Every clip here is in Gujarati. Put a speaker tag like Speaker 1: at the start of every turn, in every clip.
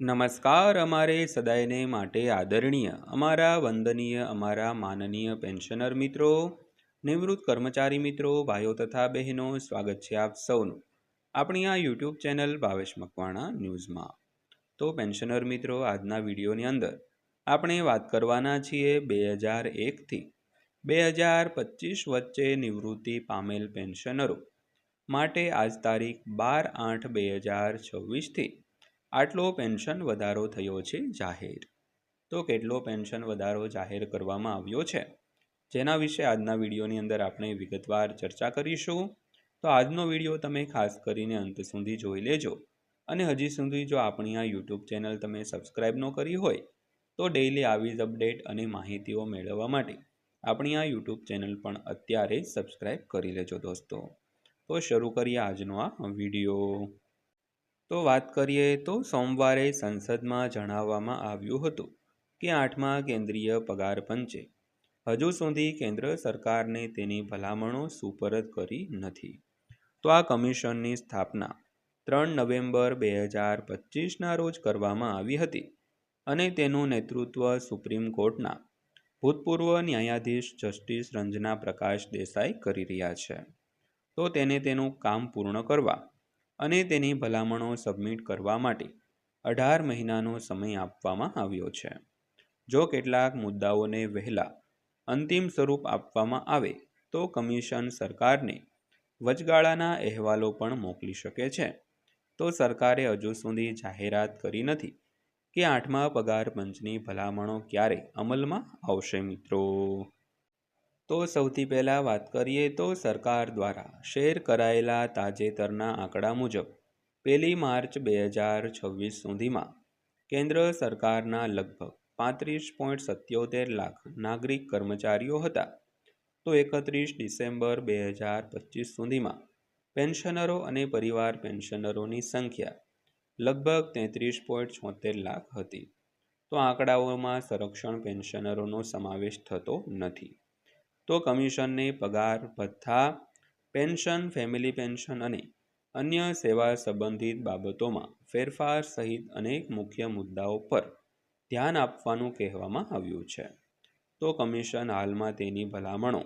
Speaker 1: નમસ્કાર. અમારે સદાયને માટે આદરણીય, અમારા વંદનીય, અમારા માનનીય પેન્શનર મિત્રો, નિવૃત્ત કર્મચારી મિત્રો, ભાઈઓ તથા બહેનો, સ્વાગત છે આપ સૌનું આપણી આ યુટ્યુબ ચેનલ ભાવેશ મકવાણા ન્યૂઝમાં. તો પેન્શનર મિત્રો, આજના વિડીયોની અંદર આપણે વાત કરવાના છીએ 2001થી 2025 વચ્ચે નિવૃત્તિ પામેલ પેન્શનરો માટે આજ તારીખ 12/8/2026થી આટલો પેન્શન વધારો થયો છે જાહેર. તો કેટલો પેન્શન વધારો જાહેર કરવામાં આવ્યો છે, જેના વિશે આજના વિડીયોની અંદર આપણે વિગતવાર ચર્ચા કરીશું. તો આજનો વિડીયો તમે ખાસ કરીને અંત સુધી જોઈ લેજો. અને હજી સુધી જો આપણી આ યુટ્યુબ ચેનલ તમે સબસ્ક્રાઈબ ન કરી હોય તો ડેઈલી આવી જ અપડેટ અને માહિતીઓ મેળવવા માટે આપણી આ યુટ્યુબ ચેનલ પણ અત્યારે જ સબસ્ક્રાઈબ કરી લેજો દોસ્તો. તો શરૂ કરીએ આજનો આ વિડીયો. તો વાત કરીએ તો સોમવારે સંસદમાં જણાવવામાં આવ્યું હતું કે 8મા કેન્દ્રીય પગાર પંચે હજુ સુધી કેન્દ્ર સરકારને તેની ભલામણો સુપરત કરી નથી. તો આ કમિશનની સ્થાપના 3 નવેમ્બર 2025ના રોજ કરવામાં આવી હતી અને તેનું નેતૃત્વ સુપ્રીમ કોર્ટના ભૂતપૂર્વ ન્યાયાધીશ જસ્ટિસ રંજના પ્રકાશ દેસાઈ કરી રહ્યા છે. તો તેને તેનું કામ પૂર્ણ કરવા અને તેની ભલામણો સબમિટ કરવા માટે 18 મહિનાનો સમય આપવામાં આવ્યો છે. જો કેટલાક મુદ્દાઓને વહેલા અંતિમ સ્વરૂપ આપવામાં આવે તો કમિશન સરકારને વચગાળાના અહેવાલો પણ મોકલી શકે છે. તો સરકારે હજુ સુધી જાહેરાત કરી નથી કે 8મા પગાર પંચની ભલામણો ક્યારે અમલમાં આવશે મિત્રો. તો સૌથી પહેલાં વાત કરીએ તો સરકાર દ્વારા શેર કરાયેલા તાજેતરના આંકડા મુજબ 1 માર્ચ 2026 સુધીમાં કેન્દ્ર સરકારના લગભગ 35.77 લાખ નાગરિક કર્મચારીઓ હતા. તો 31 ડિસેમ્બર 2025 સુધીમાં પેન્શનરો અને પરિવાર પેન્શનરોની સંખ્યા લગભગ 33.76 લાખ હતી. તો આંકડાઓમાં સંરક્ષણ પેન્શનરોનો સમાવેશ થતો નથી. તો કમિશનને પગાર, ભથ્થા, પેન્શન, ફેમિલી પેન્શન અને અન્ય સેવા સંબંધિત બાબતોમાં ફેરફાર સહિત અનેક મુખ્ય મુદ્દાઓ પર ધ્યાન આપવાનું કહેવામાં આવ્યું છે. તો કમિશન હાલમાં તેની ભલામણો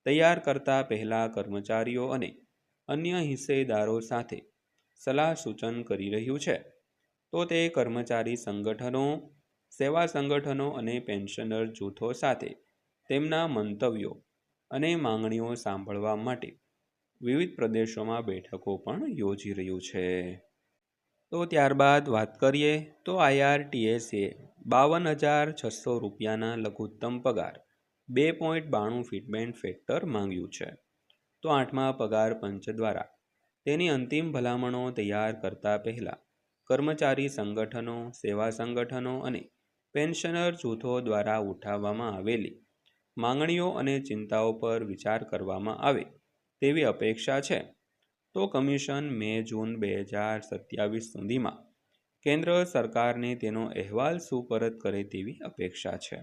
Speaker 1: તૈયાર કરતા પહેલા કર્મચારીઓ અને અન્ય હિસ્સેદારો સાથે સલાહ સૂચન કરી રહ્યું છે. તો તે કર્મચારી સંગઠનો, સેવા સંગઠનો અને પેન્શનર જૂથો સાથે તેમના મંતવ્યો અને માંગણીઓ સાંભળવા માટે વિવિધ પ્રદેશોમાં બેઠકો પણ યોજી રહ્યું છે. તો ત્યારબાદ વાત કરીએ તો IRTSએ 52,600 રૂપિયાના લઘુત્તમ પગાર 2.92 ફિટમેન્ટ ફેક્ટર માંગ્યું છે. તો 8મા પગાર પંચ દ્વારા તેની અંતિમ ભલામણો તૈયાર કરતા પહેલા કર્મચારી સંગઠનો, સેવા સંગઠનો અને પેન્શનર જૂથો દ્વારા ઉઠાવવામાં આવેલી માંગણીઓ અને ચિંતાઓ પર વિચાર કરવામાં આવે તેવી અપેક્ષા છે. તો કમિશન મે-જૂન 2027 સુધીમાં કેન્દ્ર સરકારને તેનો અહેવાલ સુપરત કરે તેવી અપેક્ષા છે.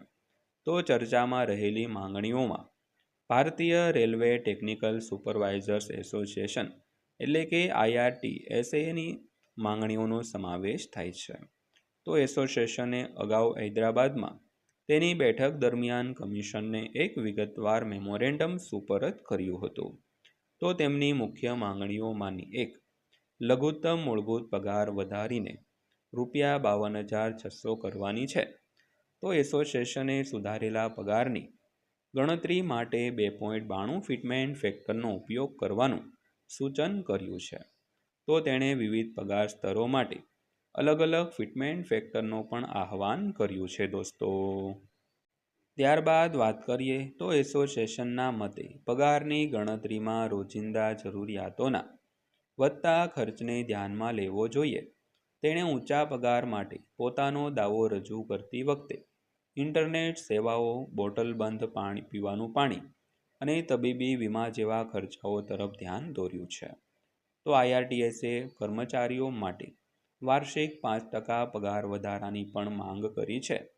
Speaker 1: તો ચર્ચામાં રહેલી માંગણીઓમાં ભારતીય રેલવે ટેકનિકલ સુપરવાઇઝર્સ એસોસિએશન એટલે કે IRTSની માંગણીઓનો સમાવેશ થાય છે. તો એસોસિએશને અગાઉ હૈદરાબાદમાં તેની બેઠક દરમિયાન કમિશનને એક વિગતવાર મેમોરેન્ડમ સુપરત કર્યું હતું. તો તેમની મુખ્ય માંગણીઓમાંની એક લઘુત્તમ મૂળભૂત પગાર વધારીને ₹52,600 કરવાની છે. તો એસોસિએશને સુધારેલા પગારની ગણતરી માટે 2.92 ફિટમેન્ટ ફેક્ટરનો ઉપયોગ કરવાનું સૂચન કર્યું છે. તો તેણે વિવિધ પગાર સ્તરો માટે અલગ અલગ ફિટમેન્ટ ફેક્ટરનો પણ આહવાન કર્યું છે દોસ્તો. ત્યારબાદ વાત કરીએ તો એસોસિએશનના મતે પગારની ગણતરીમાં રોજિંદા જરૂરિયાતોના વધતા ખર્ચને ધ્યાનમાં લેવો જોઈએ. તેણે ઊંચા પગાર માટે પોતાનો દાવો રજૂ કરતી વખતે ઇન્ટરનેટ સેવાઓ, બોટલબંધ પીવાનું પાણી અને તબીબી વીમા જેવા ખર્ચાઓ તરફ ધ્યાન દોર્યું છે. તો IRTSએ કર્મચારીઓ માટે વાર્ષિક 5% પગાર વધારાની પણ માંગ કરી છે.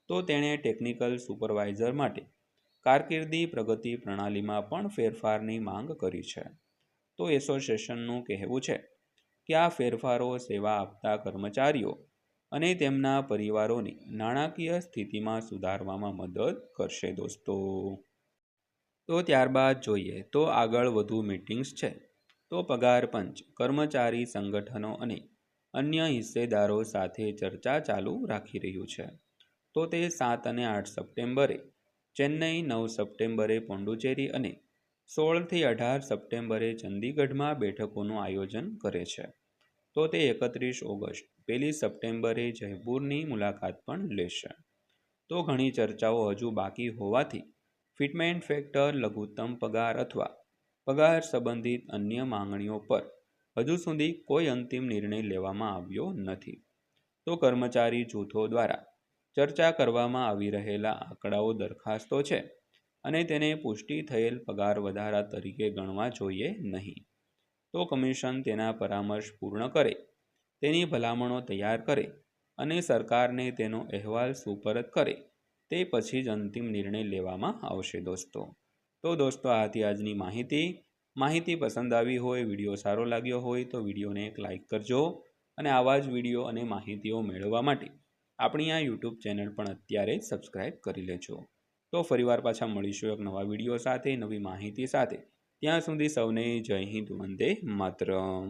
Speaker 1: તો તેણે ટેકનિકલ સુપરવાઇઝર માટે કારકિર્દી પ્રગતિ પ્રણાલીમાં પણ ફેરફારની માંગ કરી છે. તો એસોસિએશનનું કહેવું છે કે આ ફેરફારો સેવા આપતા કર્મચારીઓ અને તેમના પરિવારોની નાણાકીય સ્થિતિમાં સુધારવામાં મદદ કરશે દોસ્તો. તો ત્યારબાદ જોઈએ તો આગળ વધુ મીટિંગ્સ છે. તો પગાર પંચ કર્મચારી સંગઠનો અને અન્ય હિસ્સેદારો સાથે ચર્ચા ચાલુ રાખી રહ્યું છે. તો તે 7 અને 8 સપ્ટેમ્બરે ચેન્નઈ, 9 સપ્ટેમ્બરે પોંડુચેરી અને 16થી 18 સપ્ટેમ્બરે ચંદીગઢમાં બેઠકોનું આયોજન કરે છે. તો તે 31 ઓગસ્ટ 1 સપ્ટેમ્બરે જયપુરની મુલાકાત પણ લેશે. તો ઘણી ચર્ચાઓ હજુ બાકી હોવાથી ફિટમેન્ટ ફેક્ટર, લઘુત્તમ પગાર અથવા પગાર સંબંધિત અન્ય માંગણીઓ પર હજુ સુધી કોઈ અંતિમ નિર્ણય લેવામાં આવ્યો નથી. તો કર્મચારી જૂથો દ્વારા ચર્ચા કરવામાં આવી રહેલા આંકડાઓ દરખાસ્તો છે અને તેને પુષ્ટિ થયેલ પગાર વધારા તરીકે ગણવા જોઈએ નહીં. તો કમિશન તેના પરામર્શ પૂર્ણ કરે, તેની ભલામણો તૈયાર કરે અને સરકારને તેનો અહેવાલ સુપરત કરે, તે પછી જ અંતિમ નિર્ણય લેવામાં આવશે દોસ્તો. તો દોસ્તો આ હતી આજની માહિતી પસંદ આવી હોય, વિડીયો સારો લાગ્યો હોય તો વિડીયોને એક લાઇક કરજો અને આવા જ વિડીયો અને માહિતીઓ મેળવવા માટે આપણી આ યુટ્યુબ ચેનલ પણ અત્યારે જ સબસ્ક્રાઈબ કરી લેજો. તો ફરીવાર પાછા મળીશું એક નવા વિડીયો સાથે, નવી માહિતી સાથે. ત્યાં સુધી સૌને જય હિન્દ, વંદે માતરમ.